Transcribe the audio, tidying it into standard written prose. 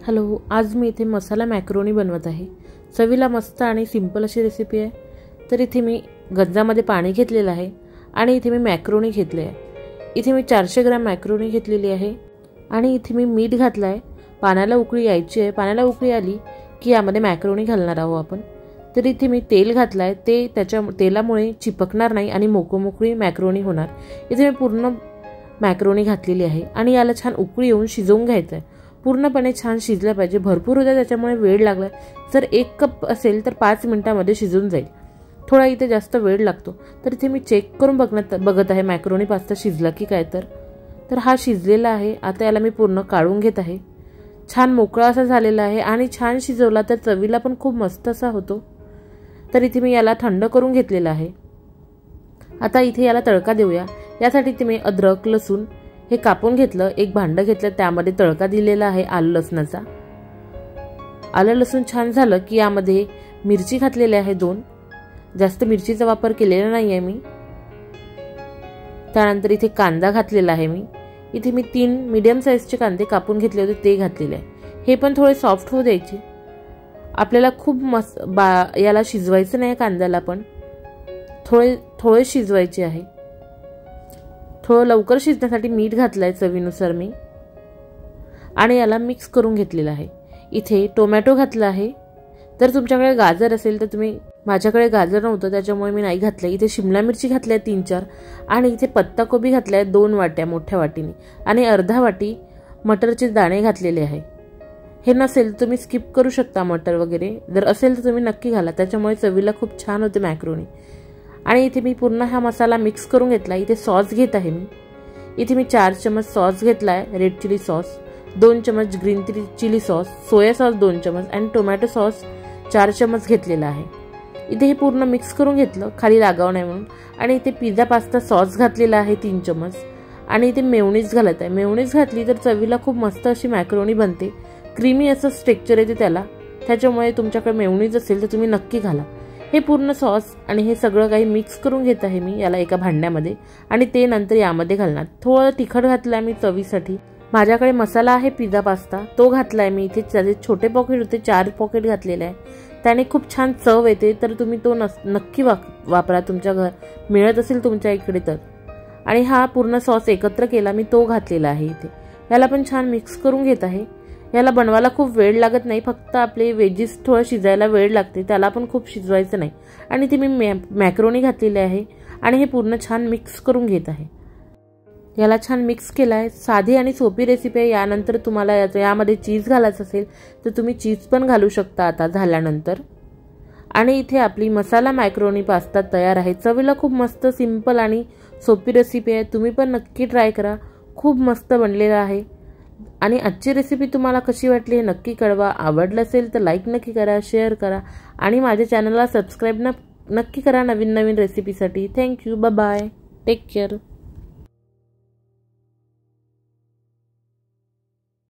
Hello, आज मी इथे मसाला macaroni बनवत आहे। चवीला मस्त आणि सिंपल अशी रेसिपी आहे। तर इथे मी गंजामध्ये पाणी घेतलेलं आहे आणि इथे मी मॅक्रोनी घेतले आहे। इथे मी 400 ग्रॅम मॅक्रोनी घेतलेली आहे आणि इथे मी मीठ घातलं आहे। पाण्याला उकळी यायची आहे। पाण्याला उकळी आली की यामध्ये मॅक्रोनी घालणार आहोत आपण। तर इथे मी तेल घातलं आहे, ते त्याच्या तेलामुळे चिपकणार नाही आणि मोकळी मॅक्रोनी होणार। इथे मी पूर्ण मॅक्रोनी घातलेली आहे आणि याला छान उकळी येऊन शिजवून घ्यायचं आहे। पूर्णपणे छान शिजलं पाहिजे। भरपूर होतं त्याच्यामुळे वेळ लागला। जर 1 कप असेल तर 5 मिनिटांमध्ये शिजून जाईल। थोडा इथे जास्त वेळ लागतो। तर इथे मी चेक करून बघत आहे मॅक्रोनी पास्ता शिजला की काय। तर हा शिजलेला आहे। आता याला मी पूर्ण काढून घेत आहे। छान मोकळा असा झालेला आहे आणि छान शिजवला तर चवीला पण खूप मस्त असा होतो। तर इथे मी याला थंड करून घेतलेला आहे। आता इथे याला तडका देऊया। यासाठी इथे मी अद्रक लसूण हे कापून घेतलं। एक भांडं घेतलं, त्यामध्ये तडका दिलेला आहे आलं लसणाचा। आलं लसूण छान झालं की यामध्ये मिरची घातलेली आहे 2। जास्त मिरचीचा वापर केलेला नाहीये मी। त्यानंतर इथे कांदा घातलेला आहे मी। इथे मी 3 मीडियम साइजचे कांदे कापून घेतले होते, ते घातलेले आहे। हे पण थोडे सॉफ्ट होऊ द्यायचे। आपल्याला खूप याला शिजवायचं नाही, कांद्याला पण थोडे शिजवायचे आहे। थोडं लवकर शिजण्यासाठी मीठ घातलंय चवीनुसार मी आणि याला मिक्स करून घेतलेलं आहे। इथे टोमॅटो घातला आहे। तर तुमच्याकडे गाजर असेल तर तुम्ही, माझ्याकडे गाजर नव्हतं त्याच्यामुळे मी नाही घातलं। इथे शिमला मिरची घातल्या 3-4 आणि इथे पत्ता कोबी घातलाय 2 वाट्या मोठ्या वाटीने आणि अर्धा वाटी मटरचे दाणे घातलेले आहे। हे नसेल तर तुम्ही स्किप करू शकता मटर वगैरे। जर असेल तर तुम्ही नक्की घाला, त्याच्यामुळे चवीला खूप छान होते मॅक्रोनी। आणि इथे मी पूर्ण हा मसाला मिक्स करून घेतला। इथे सॉस घेत आहे मी। इथे मी 4 चमच सॉस घेतलाय, रेड चिली सॉस 2 चमच, green chilli sauce, soya sauce 2 चमच आणि टोमॅटो सॉस 4 चमच घेतलेला आहे। इथे हे पूर्ण मिक्स करून घेतलं खाली लागाव नाही म्हणून। आणि इथे पिझ्झा पास्ता सॉस घातलेला आहे 3 चमच आणि इथे मेयोनीज घालत आहे। मेयोनीज घातली तर चवीला खूप मस्त अशी मॅक्रोनी बनते। क्रीमी असं स्ट्रक्चर येते त्याला, त्याच्यामुळे तुमच्याकडे मेयोनीज असेल तर तुम्ही नक्की घाला। हे पूर्ण सॉस आणि हे सगळं काही मिक्स करून घेत आहे मी याला एका भांड्यामध्ये आणि ते नंतर यामध्ये घालणार। थोडं तिखट घातलंय मी चवीसाठी। माझ्याकडे मसाला आहे पिझ्झा पास्ता, तो घातलाय मी। इथे त्याचे छोटे पॉकेट होते, 4 पॉकेट घातलेले आहे। त्याने खूप छान चव येते, तर तुम्ही तो नक्की वापरा तुमच्या मिळत असेल तुमच्या इकडे तर। आणि हा पूर्ण सॉस एकत्र केला मी, तो घातलेला आहे इथे। याला पण छान मिक्स करून घेत आहे। याला बनवायला खूप वेळ लागत नाही, फक्त आपले वेजीस थोडं शिजायला वेळ लागते, त्याला पण खूप शिजवायचं नाही। आणि ते मी मॅक्रोनी घातलेले आहे आणि हे पूर्ण छान मिक्स करून घेत आहे। याला छान मिक्स केलं आहे। साधी आणि सोपी रेसिपी आहे। यानंतर तुम्हाला यामध्ये चीज घालायचं असेल तर तुम्ही चीज पण घालू शकता आता झाल्यानंतर। आणि इथे आपली मसाला मॅक्रोनी पास्ता तयार आहे। चवीला खूप मस्त सिंपल आणि सोपी रेसिपी आहे। तुम्ही पण नक्की ट्राय करा, खूप मस्त बनलेला आहे। आणि आजची रेसिपी तुम्हाला कशी वाटली हे नक्की कळवा। आवडलं असेल तर लाईक नक्की करा, शेअर करा आणि माझ्या चॅनलला सबस्क्राईब नक्की करा नवीन रेसिपीसाठी। Thank you, bye bye, take care.